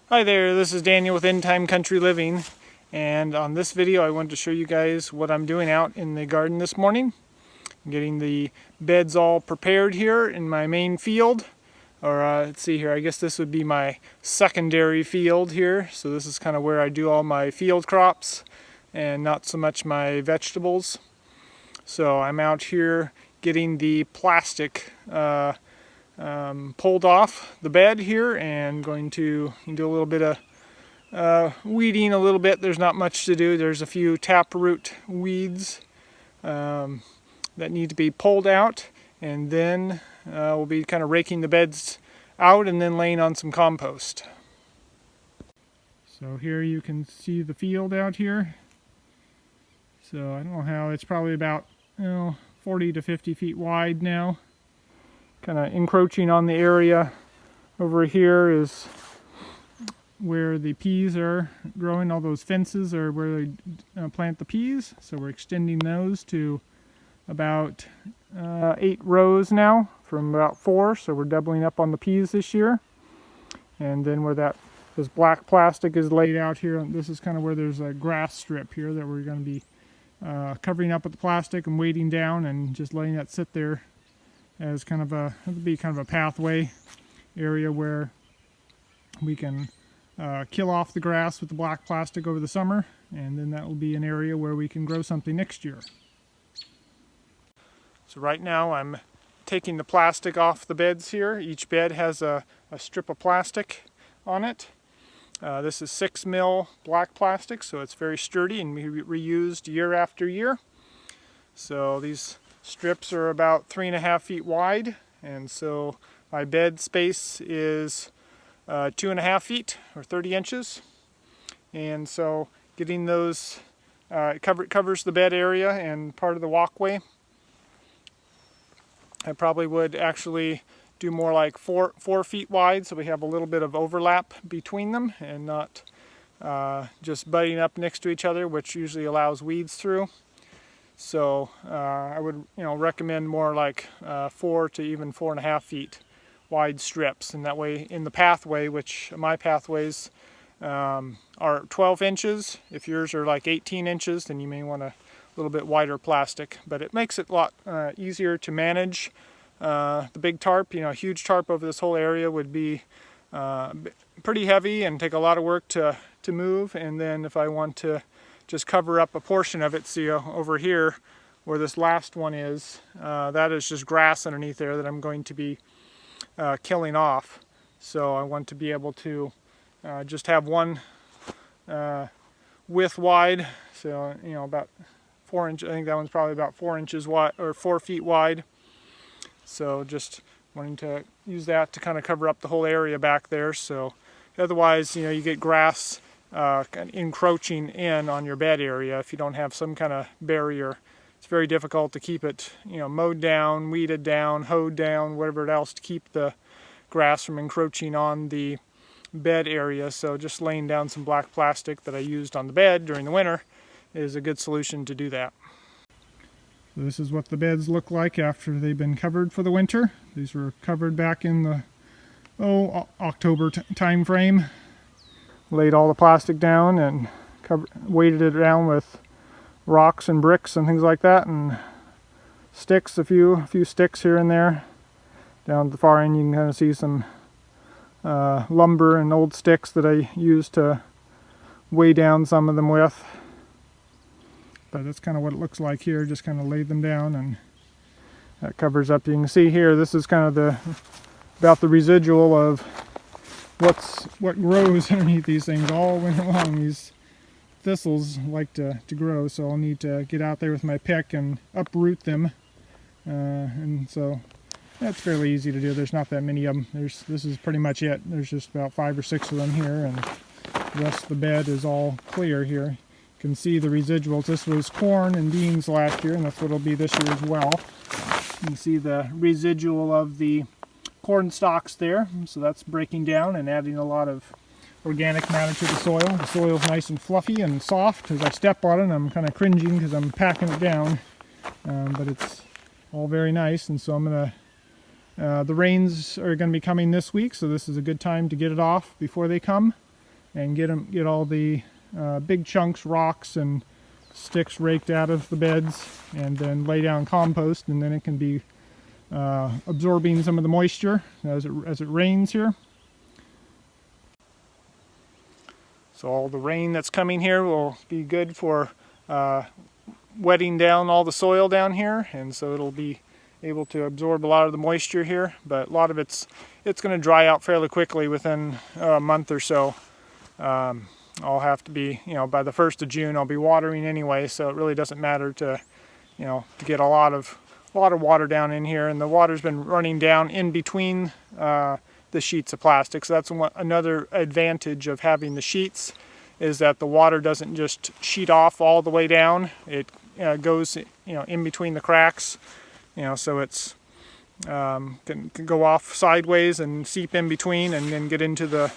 Hi there, this is Daniel with End Time Country Living, and on this video I wanted to show you guys what I'm doing out in the garden this morning. I'm getting the beds all prepared here in my main field, or let's see here, I guess this would be my secondary field here. So this is kind of where I do all my field crops and not so much my vegetables. So I'm out here getting the plastic pulled off the bed here and going to do a little bit of weeding a little bit. There's not much to do. There's a few taproot weeds that need to be pulled out, and then we'll be kind of raking the beds out and then laying on some compost. So here you can see the field out here. So I don't know how, it's probably about 40 to 50 feet wide now. Kind of encroaching on the area over here is where the peas are growing. All those fences are where they plant the peas, so we're extending those to about 8 rows now from about 4, so we're doubling up on the peas this year. And then where this black plastic is laid out here, this is kind of where there's a grass strip here that we're going to be covering up with the plastic and weighting down and just letting that sit there as kind of a pathway area where we can kill off the grass with the black plastic over the summer, and then that will be an area where we can grow something next year. So right now I'm taking the plastic off the beds here. Each bed has a strip of plastic on it. This is 6 mil black plastic, so it's very sturdy and reused year after year. So these strips are about 3.5 feet wide, and so my bed space is 2.5 feet or 30 inches. And so getting those covers the bed area and part of the walkway. I probably would actually do more like 4 feet wide, so we have a little bit of overlap between them and not just butting up next to each other, which usually allows weeds through. So I would recommend more like 4 to even 4.5 feet wide strips, and that way in the pathway, which my pathways are 12 inches. If yours are like 18 inches, then you may want a little bit wider plastic, but it makes it a lot easier to manage. The big tarp, a huge tarp over this whole area would be pretty heavy and take a lot of work to move. And then if I want to just cover up a portion of it, see over here where this last one is, that is just grass underneath there that I'm going to be killing off. So I want to be able to just have one width wide, so about 4 inches. I think that one's probably about 4 inches wide or 4 feet wide. So just wanting to use that to kind of cover up the whole area back there. So otherwise, you get grass encroaching in on your bed area if you don't have some kind of barrier. It's very difficult to keep it mowed down, weeded down, hoed down, whatever else, to keep the grass from encroaching on the bed area. So just laying down some black plastic that I used on the bed during the winter is a good solution to do that. So this is what the beds look like after they've been covered for the winter. These were covered back in the October time frame. Laid all the plastic down and weighted it down with rocks and bricks and things like that, and sticks, a few sticks here and there. Down at the far end you can kind of see some lumber and old sticks that I used to weigh down some of them with. But that's kind of what it looks like here. Just kind of laid them down, and that covers up. You can see here, this is kind of about the residual of what grows underneath these things all winter long. These thistles like to grow, so I'll need to get out there with my pick and uproot them. And so that's fairly easy to do. There's not that many of them. This is pretty much it. There's just about 5 or 6 of them here, and the rest of the bed is all clear here. You can see the residuals. This was corn and beans last year, and that's what it'll be this year as well. You can see the residual of the corn stalks there, so that's breaking down and adding a lot of organic matter to the soil. The soil's nice and fluffy and soft. As I step on it, I'm kind of cringing because I'm packing it down, but it's all very nice. And so I'm going to The rains are going to be coming this week, so this is a good time to get it off before they come. and get all the big chunks, rocks, and sticks raked out of the beds, and then lay down compost, and then it can be absorbing some of the moisture as it rains here. So all the rain that's coming here will be good for wetting down all the soil down here, and so it'll be able to absorb a lot of the moisture here, but a lot of it's going to dry out fairly quickly within a month or so. I'll have to be, by the 1st of June I'll be watering anyway, so it really doesn't matter to get a lot of water down in here, and the water's been running down in between the sheets of plastic. So that's another advantage of having the sheets, is that the water doesn't just sheet off all the way down. It goes in between the cracks, so it's can go off sideways and seep in between and then get into the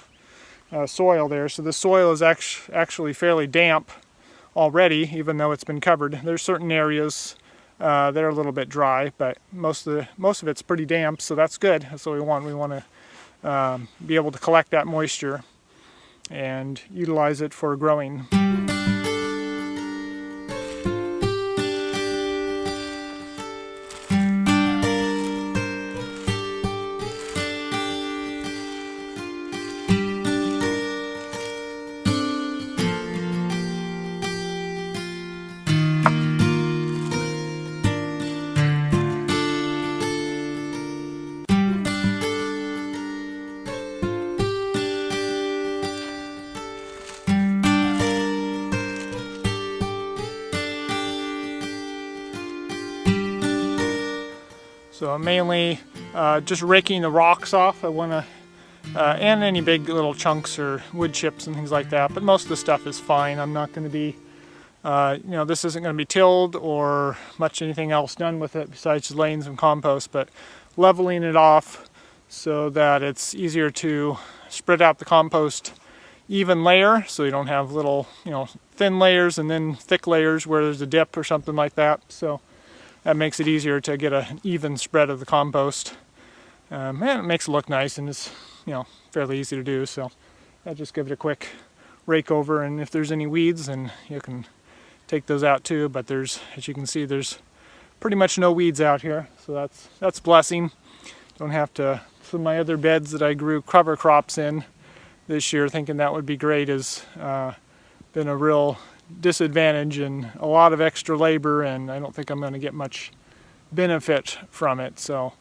soil there. So the soil is actually fairly damp already, even though it's been covered. There's certain areas that are a little bit dry, but most of it's pretty damp, so that's good. That's what we want. We want to be able to collect that moisture and utilize it for growing. So I'm mainly just raking the rocks off. I want to, and any big little chunks or wood chips and things like that, but most of the stuff is fine. I'm not going to be, this isn't going to be tilled or much anything else done with it besides just laying some compost, but leveling it off so that it's easier to spread out the compost even layer, so you don't have little, thin layers and then thick layers where there's a dip or something like that. So that makes it easier to get an even spread of the compost. And it makes it look nice, and it's fairly easy to do. So I just give it a quick rake over, and if there's any weeds, then you can take those out too. But there's, as you can see, there's pretty much no weeds out here, so that's a blessing. Don't have to. Some of my other beds that I grew cover crops in this year, thinking that would be great, has been a real disadvantage and a lot of extra labor, and I don't think I'm going to get much benefit from it. So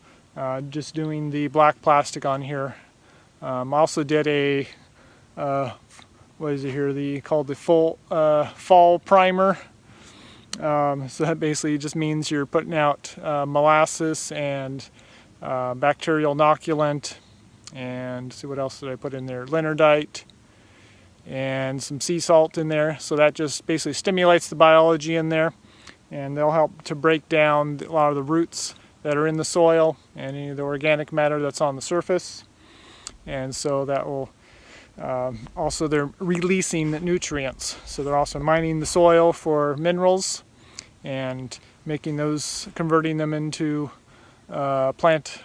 just doing the black plastic on here. I also did a what is it here, called the fall primer. So that basically just means you're putting out molasses and bacterial inoculant, and see what else did I put in there, Linardite, and some sea salt in there. So that just basically stimulates the biology in there, and they'll help to break down a lot of the roots that are in the soil and any of the organic matter that's on the surface. And so that will also, they're releasing nutrients, so they're also mining the soil for minerals and making those, converting them into plant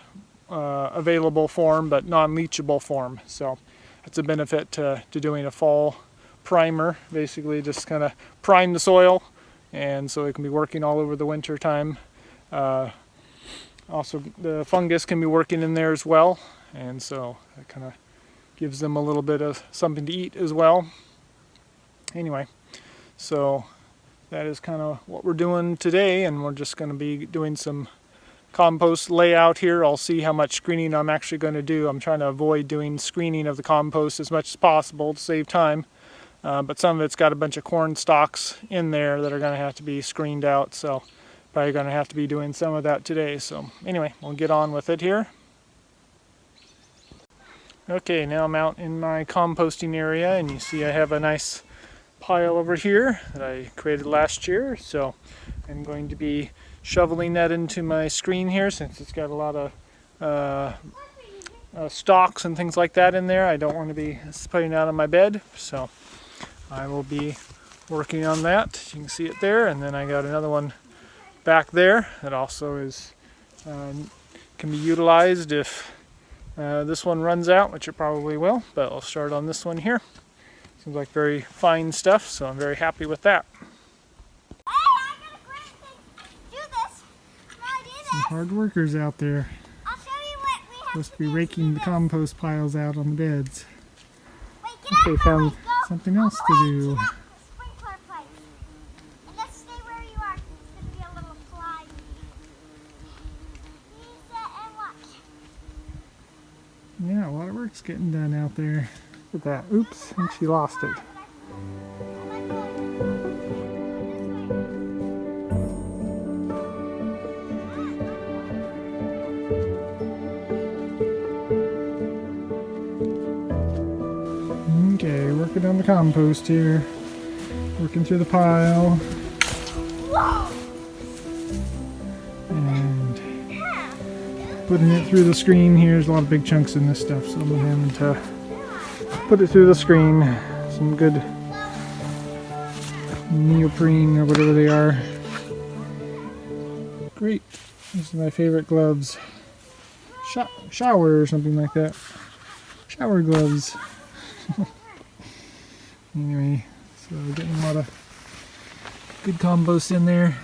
available form but non-leachable form. So it's a benefit to doing a fall primer. Basically just kind of prime the soil, and so it can be working all over the winter time. Also the fungus can be working in there as well, and so it kind of gives them a little bit of something to eat as well. Anyway, so that is kind of what we're doing today, and we're just going to be doing some compost layout here. I'll see how much screening I'm actually going to do. I'm trying to avoid doing screening of the compost as much as possible to save time, but some of it's got a bunch of corn stalks in there that are going to have to be screened out, so probably going to have to be doing some of that today. So anyway, we'll get on with it here. Okay, now I'm out in my composting area, and you see I have a nice pile over here that I created last year, so I'm going to be shoveling that into my screen here, since it's got a lot of stalks and things like that in there. I don't want to be putting out on my bed, so I will be working on that. You can see it there, and then I got another one back there that also is can be utilized if this one runs out, which it probably will, but I'll start on this one here. Seems like very fine stuff, so I'm very happy with that. Some hard workers out there. Supposed to be raking the compost piles out on the beds. They found something else to do. Yeah, a lot of work's getting done out there. Look at that. Oops, I think she lost it. Okay, working on the compost here. Working through the pile. And putting it through the screen here. There's a lot of big chunks in this stuff, so I'm having to put it through the screen. Some good neoprene or whatever they are. Great. These are my favorite gloves. Shower or something like that. Shower gloves. Anyway, so we're getting a lot of good compost in there.